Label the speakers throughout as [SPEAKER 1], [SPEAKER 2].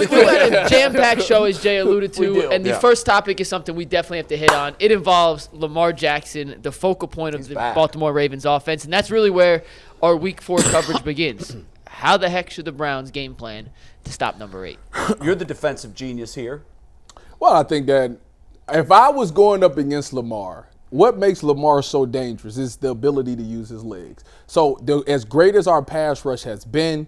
[SPEAKER 1] We've got a jam-packed show, as Jay alluded to, and the
[SPEAKER 2] Yeah.
[SPEAKER 1] first topic is something we definitely have to hit on. It involves Lamar Jackson, the focal point of the Baltimore Ravens offense, and that's really where our Week 4 coverage begins. How the heck should the Browns game plan to stop number 8?
[SPEAKER 2] You're the defensive genius here.
[SPEAKER 3] Well, I think that if I was going up against Lamar, what makes Lamar so dangerous is the ability to use his legs. So as great as our pass rush has been,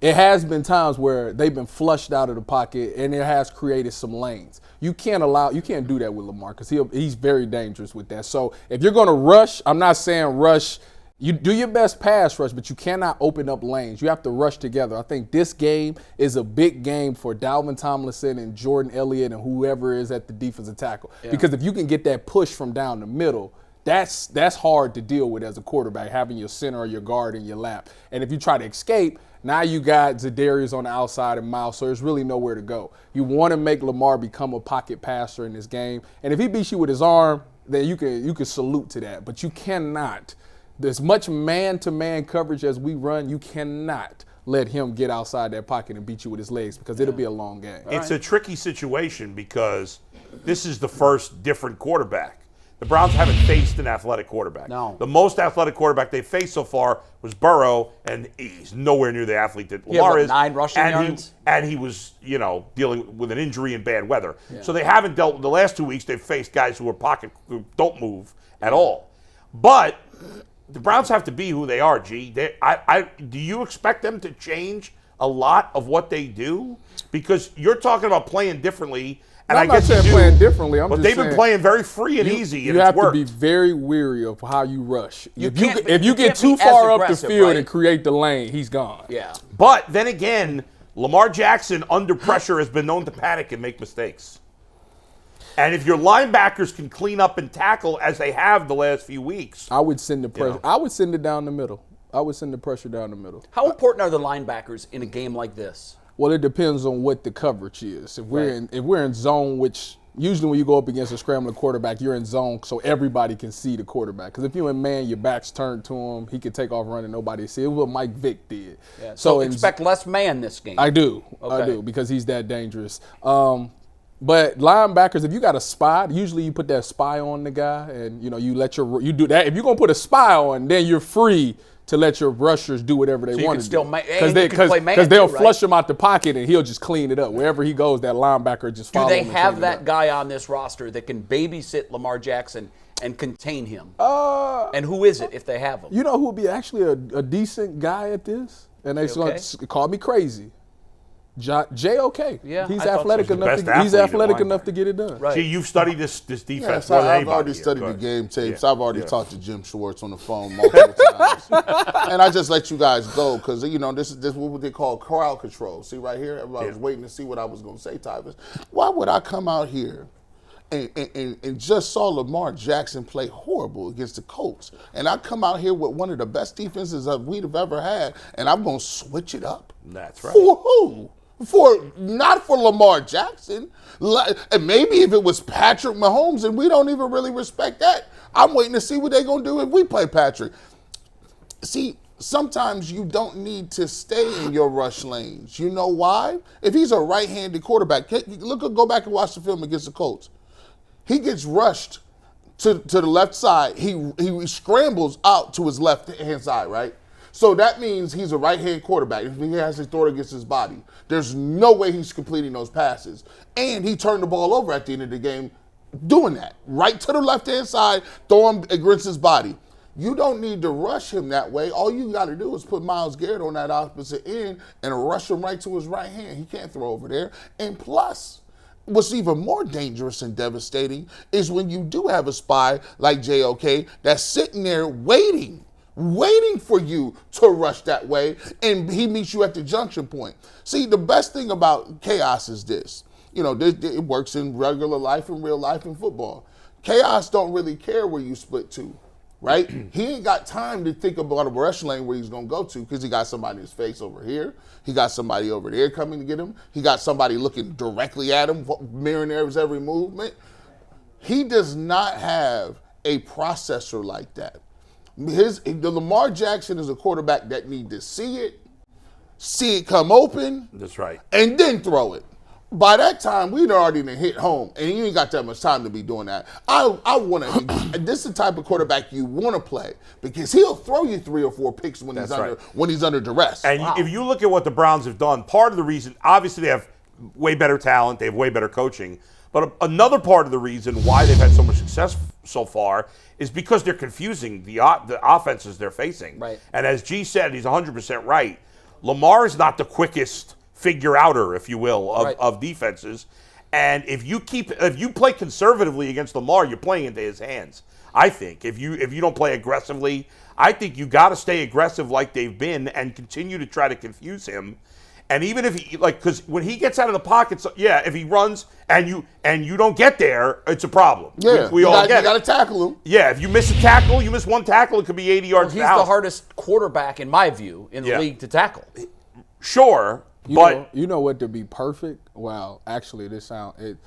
[SPEAKER 3] it has been times where they've been flushed out of the pocket and it has created some lanes. You can't do that with Lamar because he's very dangerous with that. So if you're going to rush, I'm not saying rush. You do your best pass rush, but you cannot open up lanes. You have to rush together. I think this game is a big game for Dalvin Tomlinson and Jordan Elliott and whoever is at the defensive tackle. Yeah. Because if you can get that push from down the middle, that's hard to deal with as a quarterback, having your center or your guard in your lap. And if you try to escape, now you got Zadarius on the outside and Miles, so there's really nowhere to go. You want to make Lamar become a pocket passer in this game. And if he beats you with his arm, then you can salute to that. But you cannot. As much man-to-man coverage as we run, you cannot let him get outside that pocket and beat you with his legs because it'll be a long game.
[SPEAKER 4] It's a tricky situation because this is the first different quarterback. The Browns haven't faced an athletic quarterback.
[SPEAKER 2] No.
[SPEAKER 4] The most athletic quarterback they've faced so far was Burrow, and he's nowhere near the athlete that Lamar is.
[SPEAKER 2] 9 rushing yards?
[SPEAKER 4] And he was, dealing with an injury and bad weather. Yeah. So they haven't dealt with the last 2 weeks. They've faced guys who don't move at all. But the Browns have to be who they are, G. Do you expect them to change a lot of what they do? Because you're talking about playing differently. And
[SPEAKER 3] I'm not saying playing differently.
[SPEAKER 4] But they've been playing very free and easy, and
[SPEAKER 3] you
[SPEAKER 4] it's
[SPEAKER 3] have
[SPEAKER 4] worked.
[SPEAKER 3] to be very weary of how you rush. If you get too far up the field and create the lane, he's gone.
[SPEAKER 2] Yeah.
[SPEAKER 4] But then again, Lamar Jackson under pressure has been known to panic and make mistakes. And if your linebackers can clean up and tackle as they have the last few weeks,
[SPEAKER 3] I would send the pressure. I would send it down the middle. I would send the pressure down the middle.
[SPEAKER 2] How important are the linebackers in a game like this?
[SPEAKER 3] Well, it depends on what the coverage is. If we're in zone, which usually when you go up against a scrambling quarterback, you're in zone so everybody can see the quarterback. Because if you're in man, your back's turned to him, he can take off running, nobody see it. It was what Mike Vick did.
[SPEAKER 2] Yeah. So expect less man this game.
[SPEAKER 3] I do.
[SPEAKER 2] Okay.
[SPEAKER 3] I do, because he's that dangerous. But linebackers, if you got a spy, usually you put that spy on the guy, and you do that. If you're gonna put a spy on, then you're free to let your rushers do whatever they want to do. Because they'll flush him out the pocket and he'll just clean it up. Wherever he goes, that linebacker just follows him.
[SPEAKER 2] Do they have that guy on this roster that can babysit Lamar Jackson and contain him? And who is it if they have him?
[SPEAKER 3] You know who would be actually a decent guy at this? And they're going to call me crazy. J.O.K.
[SPEAKER 2] Yeah,
[SPEAKER 3] he's athletic enough. He's athletic enough to get it done.
[SPEAKER 4] Right. Gee, you've studied this defense.
[SPEAKER 5] Yes,
[SPEAKER 4] more than
[SPEAKER 5] I've
[SPEAKER 4] anybody
[SPEAKER 5] already
[SPEAKER 4] here.
[SPEAKER 5] studied the game tapes. Yeah. I've already talked to Jim Schwartz on the phone multiple times, and I just let you guys go because this is what they call crowd control. See right here, everybody was waiting to see what I was going to say, Tyvis. Why would I come out here and just saw Lamar Jackson play horrible against the Colts, and I come out here with one of the best defenses that we'd have ever had, and I'm going to switch it up?
[SPEAKER 4] That's right.
[SPEAKER 5] For who? Not for Lamar Jackson. And maybe if it was Patrick Mahomes, and we don't even really respect that. I'm waiting to see what they're going to do if we play Patrick. See, sometimes you don't need to stay in your rush lanes. You know why? If he's a right-handed quarterback, go back and watch the film against the Colts. He gets rushed to the left side. He scrambles out to his left-hand side, right? So that means he's a right-hand quarterback. If he has to throw it against his body, there's no way he's completing those passes. And he turned the ball over at the end of the game doing that. Right to the left-hand side, throw him against his body. You don't need to rush him that way. All you got to do is put Myles Garrett on that opposite end and rush him right to his right hand. He can't throw over there. And plus, what's even more dangerous and devastating is when you do have a spy like JOK that's sitting there waiting for you to rush that way, and he meets you at the junction point. See, the best thing about chaos is this. It works in regular life and real life and football. Chaos don't really care where you split to, right? He ain't got time to think about a rush lane where he's going to go to because he got somebody in his face over here. He got somebody over there coming to get him. He got somebody looking directly at him, mirroring every movement. He does not have a processor like that. The Lamar Jackson is a quarterback that need to see it, see it come open,
[SPEAKER 4] That's right.
[SPEAKER 5] and then throw it. By that time, we'd already been hit home, and you ain't got that much time to be doing that. I want to. This is the type of quarterback you want to play because he'll throw you 3 or 4 picks when he's under duress.
[SPEAKER 4] And if you look at what the Browns have done, part of the reason, obviously, they have way better talent, they have way better coaching. But another part of the reason why they've had so much success so far is because they're confusing the offenses they're facing.
[SPEAKER 2] Right.
[SPEAKER 4] And as G said, he's 100% right. Lamar is not the quickest figure-outer, if you will, of defenses. And if you play conservatively against Lamar, you're playing into his hands. I think if you don't play aggressively, I think you got to stay aggressive like they've been and continue to try to confuse him. And even if he because when he gets out of the pocket, if he runs and you don't get there, it's a problem.
[SPEAKER 5] Yeah,
[SPEAKER 4] we all get it.
[SPEAKER 5] You got to tackle him.
[SPEAKER 4] Yeah, if you miss a tackle, you miss one tackle, it could be 80 yards.
[SPEAKER 2] He's the hardest quarterback in my view in the league to tackle.
[SPEAKER 4] Sure,
[SPEAKER 3] you know what to be perfect. Well, actually, this sound it.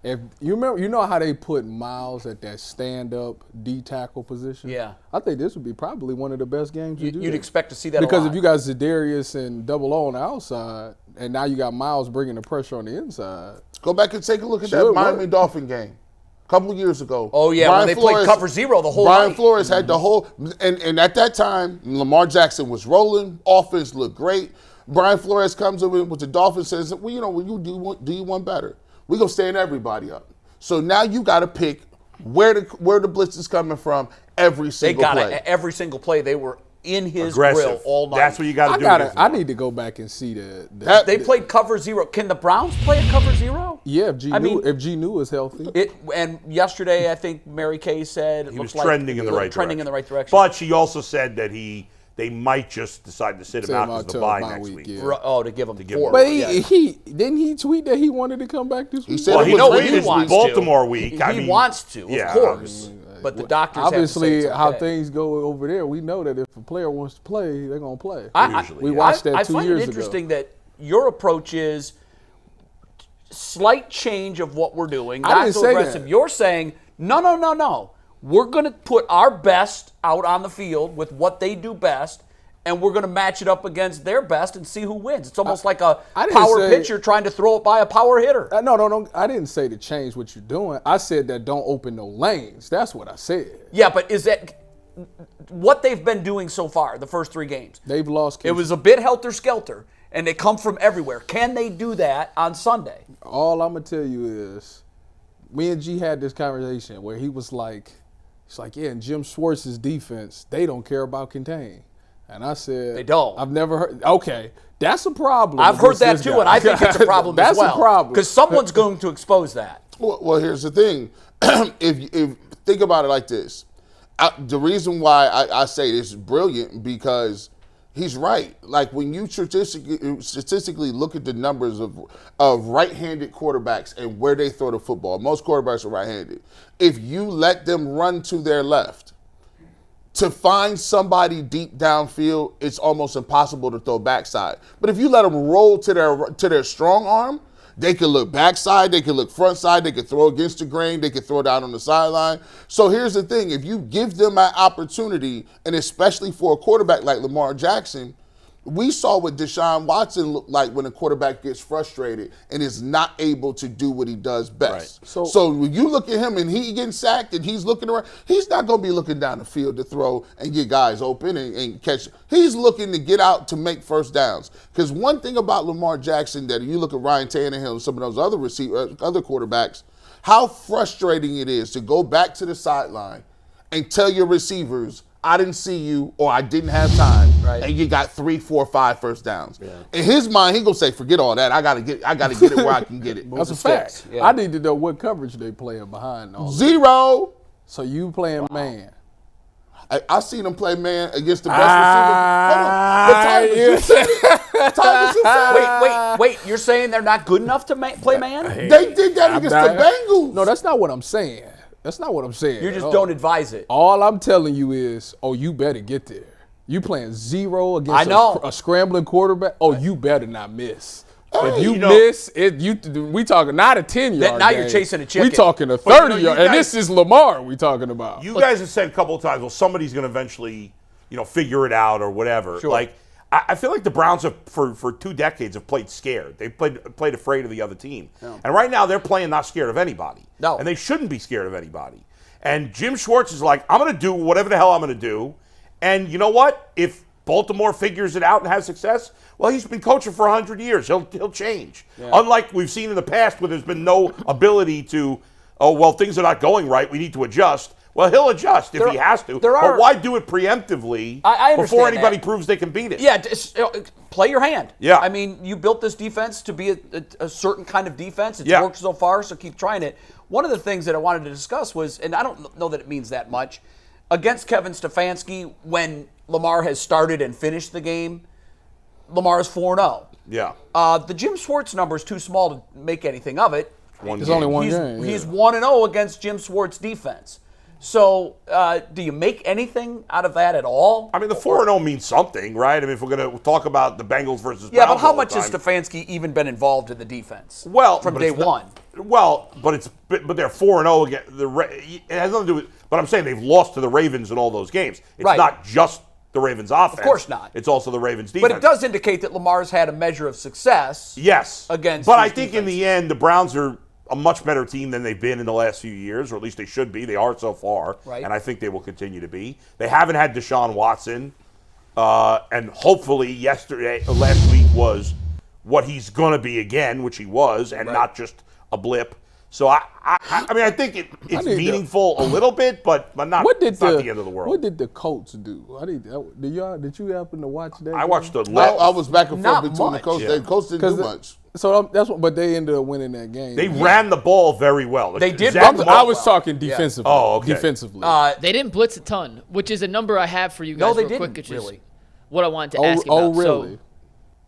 [SPEAKER 3] If you remember, you know how they put Miles at that stand-up D tackle position.
[SPEAKER 2] Yeah,
[SPEAKER 3] I think this would be probably one of the best games
[SPEAKER 2] you'd expect to see that
[SPEAKER 3] because
[SPEAKER 2] a lot.
[SPEAKER 3] if you got Za'Darius and Double O on the outside, and now you got Miles bringing the pressure on the inside.
[SPEAKER 5] Go back and take a look at that Miami Dolphin game a couple of years ago.
[SPEAKER 2] Oh yeah, when they played cover 0 the whole night.
[SPEAKER 5] Brian Flores had the whole, and at that time, Lamar Jackson was rolling. Offense looked great. Brian Flores comes in with the Dolphins, says, "Well, you know, when you do you want better? We're going to stand everybody up." So now you got to pick where the blitz is coming from every single play.
[SPEAKER 2] Every single play, they were in his
[SPEAKER 4] aggressive
[SPEAKER 2] grill all night.
[SPEAKER 4] That's what you got to do.
[SPEAKER 3] I need to go back and see
[SPEAKER 2] they played cover 0. Can the Browns play a cover 0?
[SPEAKER 3] Yeah, if G New is healthy.
[SPEAKER 2] And yesterday, I think Mary Kay said
[SPEAKER 4] he was trending in the right
[SPEAKER 2] direction.
[SPEAKER 4] But she also said that they might just decide to sit him out because of the bye next week.
[SPEAKER 3] Yeah.
[SPEAKER 2] To give him 4.
[SPEAKER 3] But he didn't he tweet that he wanted to come back this week?
[SPEAKER 5] He said
[SPEAKER 4] he
[SPEAKER 5] was
[SPEAKER 4] Baltimore week.
[SPEAKER 2] He wants to, of course. But the doctors
[SPEAKER 3] obviously
[SPEAKER 2] have to say
[SPEAKER 3] how things go over there. We know that if a player wants to play, they're gonna play. We watched that 2 years ago.
[SPEAKER 2] I find it interesting that your approach is slight change of what we're doing, not so aggressive. You're saying no. We're going to put our best out on the field with what they do best, and we're going to match it up against their best and see who wins. It's almost like a power pitcher trying to throw it by a power hitter.
[SPEAKER 3] No. I didn't say to change what you're doing. I said that don't open no lanes. That's what I said.
[SPEAKER 2] Yeah, but is that what they've been doing so far, the first 3 games?
[SPEAKER 3] They've lost.
[SPEAKER 2] It was a bit helter-skelter, and they come from everywhere. Can they do that on Sunday?
[SPEAKER 3] All I'm going to tell you is me and G had this conversation where he was like, yeah, in Jim Schwartz's defense, they don't care about contain. And I said,
[SPEAKER 2] they don't.
[SPEAKER 3] I've never heard. Okay, that's a problem.
[SPEAKER 2] I've heard that too, and I think it's a problem as well.
[SPEAKER 3] That's a problem.
[SPEAKER 2] Because someone's going to expose that.
[SPEAKER 5] Well, here's the thing. if think about it like this. The reason why I say this is brilliant because he's right. Like when you statistically look at the numbers of right-handed quarterbacks and where they throw the football, most quarterbacks are right-handed. If you let them run to their left, to find somebody deep downfield, it's almost impossible to throw backside. But if you let them roll to their strong arm, they can look backside, they can look front side, they can throw against the grain, they can throw down on the sideline. So here's the thing, if you give them an opportunity, and especially for a quarterback like Lamar Jackson, we saw what Deshaun Watson looked like when a quarterback gets frustrated and is not able to do what he does best.
[SPEAKER 3] Right.
[SPEAKER 5] So when you look at him and he getting sacked and he's looking around, he's not going to be looking down the field to throw and get guys open and catch. He's looking to get out to make first downs. Because one thing about Lamar Jackson that you look at Ryan Tannehill and some of those other quarterbacks, how frustrating it is to go back to the sideline and tell your receivers, I didn't see you or I didn't have time, and you got 3, 4, 5 first downs. Yeah. In his mind, he gonna say, "Forget all that. I gotta get it where I can get it."
[SPEAKER 3] That's a fact. Yeah. I need to know what coverage they playing behind all
[SPEAKER 5] 0.
[SPEAKER 3] So you playing man?
[SPEAKER 5] I seen them play man against the best receiver. Tyvis, you said
[SPEAKER 2] Wait. You're saying they're not good enough to play man?
[SPEAKER 5] They did that against the Bengals.
[SPEAKER 3] No, that's not what I'm saying. That's not what I'm saying.
[SPEAKER 2] You just don't advise it.
[SPEAKER 3] All I'm telling you is, you better get there. You playing 0 against a scrambling quarterback. You better not miss. If you miss, we talking not a 10-yard
[SPEAKER 2] Now you're chasing a chicken.
[SPEAKER 3] We talking a 30-yard, and this is Lamar we talking about.
[SPEAKER 4] You guys have said a couple of times, well, somebody's going to eventually, figure it out or whatever.
[SPEAKER 2] Sure.
[SPEAKER 4] Like, I feel like the Browns have, for 2 decades, have played scared. They've played afraid of the other team. Yeah. And right now, they're playing not scared of anybody.
[SPEAKER 2] No.
[SPEAKER 4] And they shouldn't be scared of anybody. And Jim Schwartz is like, I'm going to do whatever the hell I'm going to do. And you know what? If Baltimore figures it out and has success, well, he's been coaching for 100 years. He'll change. Yeah. Unlike we've seen in the past where there's been no ability to, things are not going right, we need to adjust. Well, he'll adjust if he has to. But why do it preemptively before anybody proves they can beat it?
[SPEAKER 2] Yeah, play your hand.
[SPEAKER 4] Yeah.
[SPEAKER 2] I mean, you built this defense to be a certain kind of defense. It's worked so far, so keep trying it. One of the things that I wanted to discuss was, and I don't know that it means that much, against Kevin Stefanski, when Lamar has started and finished the game, Lamar is 4-0.
[SPEAKER 4] Yeah.
[SPEAKER 2] The Jim Schwartz number is too small to make anything of it.
[SPEAKER 3] There's only one game.
[SPEAKER 2] He's 1-0 against Jim Schwartz defense. So, do you make anything out of that at all?
[SPEAKER 4] I mean, the 4-0 means something, right? I mean, if we're going to talk about the Bengals versus Browns,
[SPEAKER 2] yeah, but how much has Stefanski even been involved in the defense?
[SPEAKER 4] Well,
[SPEAKER 2] from day one.
[SPEAKER 4] Well, but they're 4-0 again. It has nothing to do with. But I'm saying they've lost to the Ravens in all those games. It's not just the Ravens' offense.
[SPEAKER 2] Of course not.
[SPEAKER 4] It's also the Ravens' defense.
[SPEAKER 2] But it does indicate that Lamar's had a measure of success.
[SPEAKER 4] Yes.
[SPEAKER 2] Against.
[SPEAKER 4] But I think in the end, the Browns are a much better team than they've been in the last few years, or at least they should be. They are so far,
[SPEAKER 2] right.
[SPEAKER 4] And I think they will continue to be. They haven't had Deshaun Watson, and hopefully last week was what he's going to be again, which he was, and not just a blip. So I mean, I think it's meaningful a little bit, but not. It's not the end of the world.
[SPEAKER 3] What did the Colts do? Did you happen to watch that?
[SPEAKER 4] I watched the.
[SPEAKER 5] I was back and forth between
[SPEAKER 2] much.
[SPEAKER 5] the Colts. The Colts didn't do much.
[SPEAKER 3] So that's what, but they ended up winning that game.
[SPEAKER 4] They ran the ball very well.
[SPEAKER 2] They did.
[SPEAKER 3] I was talking defensively.
[SPEAKER 4] Oh, okay.
[SPEAKER 3] Defensively,
[SPEAKER 1] they didn't blitz a ton, which is a number I have for you guys.
[SPEAKER 2] No, they
[SPEAKER 1] real
[SPEAKER 2] didn't.
[SPEAKER 1] Quick,
[SPEAKER 2] Really.
[SPEAKER 1] What I wanted to ask you about.
[SPEAKER 3] Oh, really?
[SPEAKER 1] So,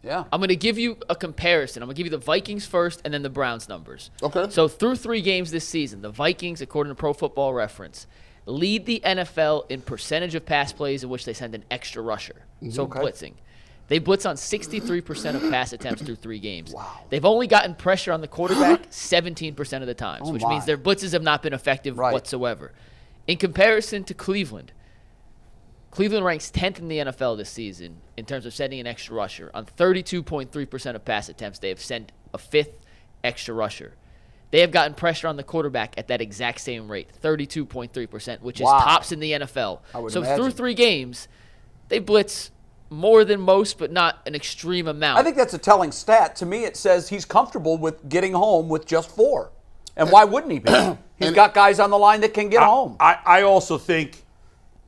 [SPEAKER 2] yeah.
[SPEAKER 1] I'm going to give you a comparison. I'm going to give you the Vikings first and then the Browns numbers.
[SPEAKER 5] Okay.
[SPEAKER 1] So through 3 games this season, the Vikings, according to Pro Football Reference, lead the NFL in percentage of pass plays in which they send an extra rusher. So blitzing. They blitz on 63% of pass attempts through 3 games. Wow. They've only gotten pressure on the quarterback 17% of the times, which means their blitzes have not been effective whatsoever. In comparison to Cleveland ranks 10th in the NFL this season in terms of sending an extra rusher. On 32.3% of pass attempts, they have sent a 5th extra rusher. They have gotten pressure on the quarterback at that exact same rate, 32.3%, which is tops in the NFL. So through 3 games, they blitz more than most, but not an extreme amount.
[SPEAKER 2] I think that's a telling stat. To me, it says he's comfortable with getting home with just 4. And why wouldn't he be? He's got guys on the line that can get home.
[SPEAKER 4] I also think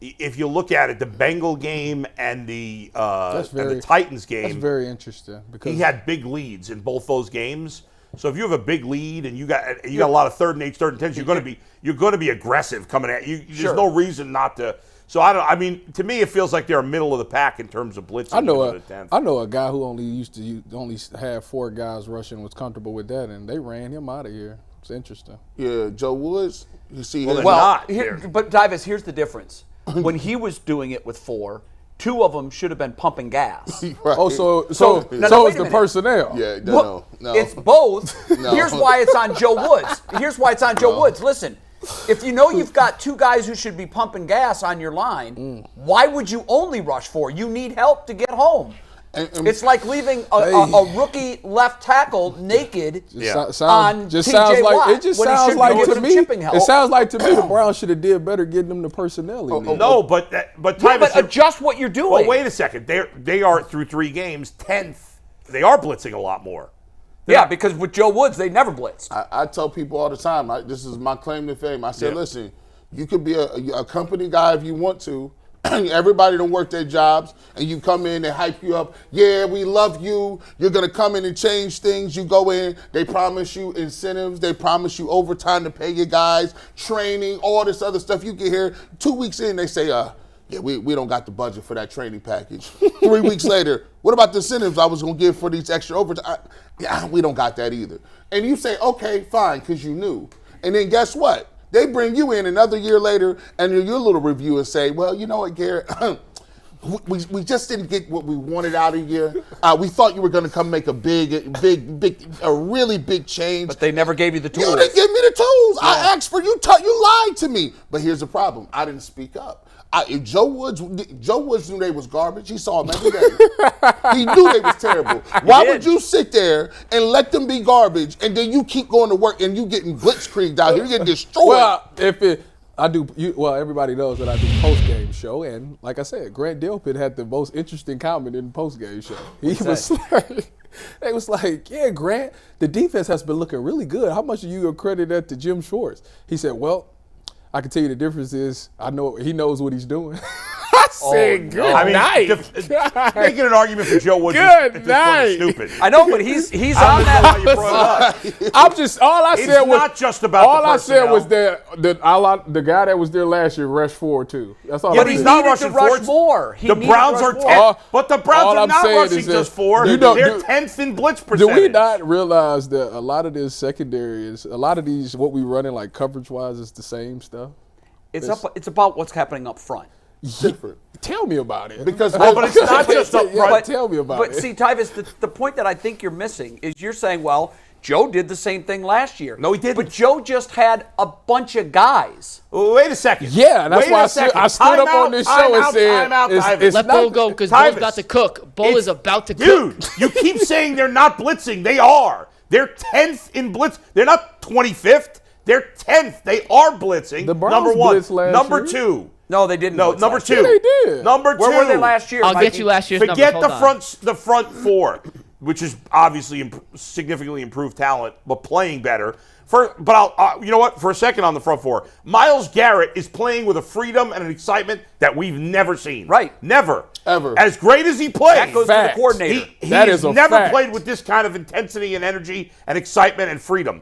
[SPEAKER 4] if you look at it, the Bengal game and the Titans game,
[SPEAKER 3] that's very interesting because
[SPEAKER 4] he had big leads in both those games. So if you have a big lead and you got a lot of 3rd and 8s, 3rd and 10s, you're going to be aggressive coming at you. There's no reason not to. So I mean, to me, it feels like they're middle of the pack in terms of blitzing.
[SPEAKER 3] I know a guy who only have 4 guys rushing, was comfortable with that, and they ran him out of here. It's interesting.
[SPEAKER 5] Yeah, Joe Woods. You see,
[SPEAKER 2] but Tyvis, here's the difference. When he was doing it with 4, 2 of them should have been pumping gas.
[SPEAKER 5] Right.
[SPEAKER 3] Oh, so it's the personnel.
[SPEAKER 5] Yeah, no.
[SPEAKER 2] It's both. Here's why it's on Joe Woods. Listen, if you know you've got 2 guys who should be pumping gas on your line, why would you only rush 4? You need help to get home. It's like leaving a rookie left tackle naked on T.J. Watt when he should be giving him chipping help.
[SPEAKER 3] It sounds like to me the Browns should have did better getting them the personnel.
[SPEAKER 2] But adjust what you're doing.
[SPEAKER 4] Well, wait a second. They are through 3 games 10th. They are blitzing a lot more.
[SPEAKER 2] Because with Joe Woods, they never blitzed.
[SPEAKER 5] I tell people all the time, this is my claim to fame. I said, listen, you could be a company guy if you want to. Everybody don't work their jobs, and you come in, they hype you up. Yeah, we love you. You're going to come in and change things. You go in, they promise you incentives. They promise you overtime to pay your guys, training, all this other stuff. You get here 2 weeks in, they say, we don't got the budget for that training package. 3 weeks later, what about the incentives I was going to give for these extra overtime? We don't got that either. And you say, okay, fine, because you knew. And then guess what? They bring you in another year later, and your little review and say, well, you know what, Garrett? we just didn't get what we wanted out of you. We thought you were going to come make a really big change.
[SPEAKER 2] But they never gave you the tools.
[SPEAKER 5] You didn't give me the tools. I asked for you. You lied to me. But here's the problem. I didn't speak up. If Joe Woods knew they was garbage. He saw them every day. He knew they was terrible. Why would you sit there and let them be garbage, and then you keep going to work and you getting blitzkrieged out here, you getting destroyed?
[SPEAKER 3] Well, everybody knows that I do post-game show, and like I said, Grant Delpit had the most interesting comment in the post-game show. He was like, yeah, Grant, the defense has been looking really good. How much do you accredit that to Jim Schwartz? He said, well, I can tell you the difference is I know he knows what he's doing. I said, good night.
[SPEAKER 4] Making an argument for Joe Woods
[SPEAKER 3] good night.
[SPEAKER 4] Is stupid.
[SPEAKER 2] I know, but he's on that.
[SPEAKER 4] You brought it up.
[SPEAKER 3] I'm just all I said
[SPEAKER 4] It's
[SPEAKER 3] was
[SPEAKER 4] not just about
[SPEAKER 3] all
[SPEAKER 4] the
[SPEAKER 3] I said was
[SPEAKER 4] personnel.
[SPEAKER 3] the guy that was there last year rushed forward too. That's all.
[SPEAKER 4] Yeah,
[SPEAKER 3] I
[SPEAKER 4] but he's
[SPEAKER 3] said.
[SPEAKER 4] not
[SPEAKER 2] needed
[SPEAKER 4] rushing
[SPEAKER 2] to rush
[SPEAKER 4] forwards.
[SPEAKER 2] more.
[SPEAKER 4] The Browns are 10th, but the Browns
[SPEAKER 3] all
[SPEAKER 4] are
[SPEAKER 3] I'm
[SPEAKER 4] not
[SPEAKER 3] saying
[SPEAKER 4] rushing
[SPEAKER 3] is that
[SPEAKER 4] just 4.
[SPEAKER 3] you
[SPEAKER 4] They're 10th in blitz percentage.
[SPEAKER 3] Do we not realize that a lot of this secondary is a lot of these what we running like coverage wise is the same stuff?
[SPEAKER 2] It's about what's happening up front.
[SPEAKER 5] Different.
[SPEAKER 3] Tell me about it.
[SPEAKER 5] Because
[SPEAKER 4] but it's not just up front.
[SPEAKER 3] Tell me about it.
[SPEAKER 2] But see, Tyvis, the point that I think you're missing is you're saying, well, Joe did the same thing last year.
[SPEAKER 4] No, he didn't.
[SPEAKER 2] But Joe just had a bunch of guys.
[SPEAKER 4] Wait a second.
[SPEAKER 3] Yeah, that's
[SPEAKER 4] Wait
[SPEAKER 3] why
[SPEAKER 4] a second.
[SPEAKER 3] I stood up on this show and said it's
[SPEAKER 1] Let
[SPEAKER 3] not
[SPEAKER 1] Bull go because
[SPEAKER 3] Tyvis.
[SPEAKER 1] Bull's about to cook. Bull is about to cook.
[SPEAKER 4] Dude, you keep saying they're not blitzing. They are. They're 10th in blitz. They're not 25th. They're 10th. They are blitzing.
[SPEAKER 3] The Browns
[SPEAKER 4] number 1.
[SPEAKER 3] blitzed last
[SPEAKER 4] Number
[SPEAKER 3] year.
[SPEAKER 4] 2.
[SPEAKER 2] No, they didn't.
[SPEAKER 4] No,
[SPEAKER 2] blitz
[SPEAKER 4] number
[SPEAKER 2] last
[SPEAKER 4] 2.
[SPEAKER 2] year.
[SPEAKER 3] Yeah, they did.
[SPEAKER 4] Number 2.
[SPEAKER 2] Where were they last year?
[SPEAKER 1] I'll
[SPEAKER 2] Mikey?
[SPEAKER 1] get you last year's numbers.
[SPEAKER 4] Forget
[SPEAKER 1] Hold
[SPEAKER 4] the front 4, which is obviously significantly improved talent, but playing better. But I'll you know what? For a second on the front 4, Myles Garrett is playing with a freedom and an excitement that we've never seen.
[SPEAKER 2] Right.
[SPEAKER 4] Never.
[SPEAKER 5] Ever.
[SPEAKER 4] As great as he plays.
[SPEAKER 2] That goes to the coordinator.
[SPEAKER 3] That
[SPEAKER 4] He's
[SPEAKER 3] is a
[SPEAKER 4] never
[SPEAKER 3] fact.
[SPEAKER 4] played with this kind of intensity and energy and excitement and freedom.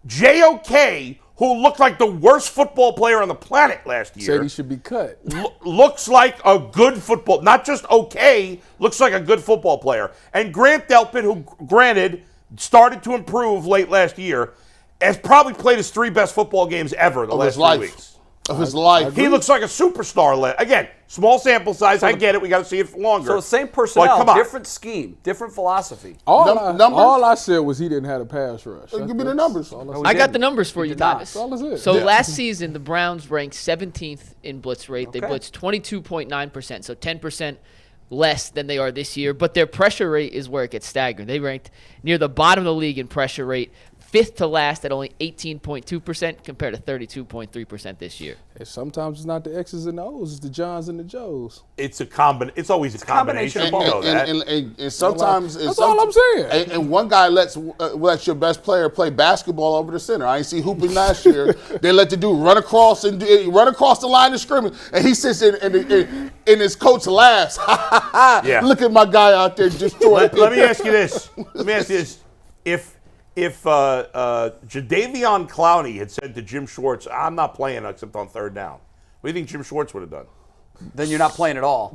[SPEAKER 4] JOK, who looked like the worst football player on the planet last year,
[SPEAKER 3] Said he should be cut.
[SPEAKER 4] looks like a good football, not just okay, looks like a good football player. And Grant Delpit, who granted started to improve late last year, has probably played his 3 best football games ever the last 3 weeks.
[SPEAKER 5] Of his life.
[SPEAKER 4] He looks like a superstar. Again, small sample size. I get it. We got to see it for longer.
[SPEAKER 2] So same personnel,
[SPEAKER 4] come on.
[SPEAKER 2] different scheme, different philosophy.
[SPEAKER 5] Numbers?
[SPEAKER 3] All I said was he didn't have a pass rush.
[SPEAKER 5] Give me the numbers.
[SPEAKER 1] I got the numbers for you,
[SPEAKER 2] not.
[SPEAKER 1] Tyvis.
[SPEAKER 3] That's all I said.
[SPEAKER 1] So
[SPEAKER 3] Yeah.
[SPEAKER 1] last season, the Browns ranked 17th in blitz rate. They
[SPEAKER 2] Okay.
[SPEAKER 1] blitzed 22.9%, so 10% less than they are this year. But their pressure rate is where it gets staggering. They ranked near the bottom of the league in pressure rate, 5th to last at only 18.2% compared to 32.3% this year.
[SPEAKER 3] And sometimes it's not the X's and the O's, it's the Johns and the Joes.
[SPEAKER 4] It's It's always a combination. You know that.
[SPEAKER 5] And sometimes
[SPEAKER 3] That's all I'm saying.
[SPEAKER 5] And one guy lets your best player play basketball over the center. I ain't see hooping last year. They let the dude run across the line of scrimmage, and he sits in his coach laughs.
[SPEAKER 4] Yeah.
[SPEAKER 5] Look at my guy out there destroying.
[SPEAKER 4] Let me ask you this. If Jadeveon Clowney had said to Jim Schwartz, I'm not playing except on 3rd down, what do you think Jim Schwartz would have done?
[SPEAKER 2] Then you're not playing at all.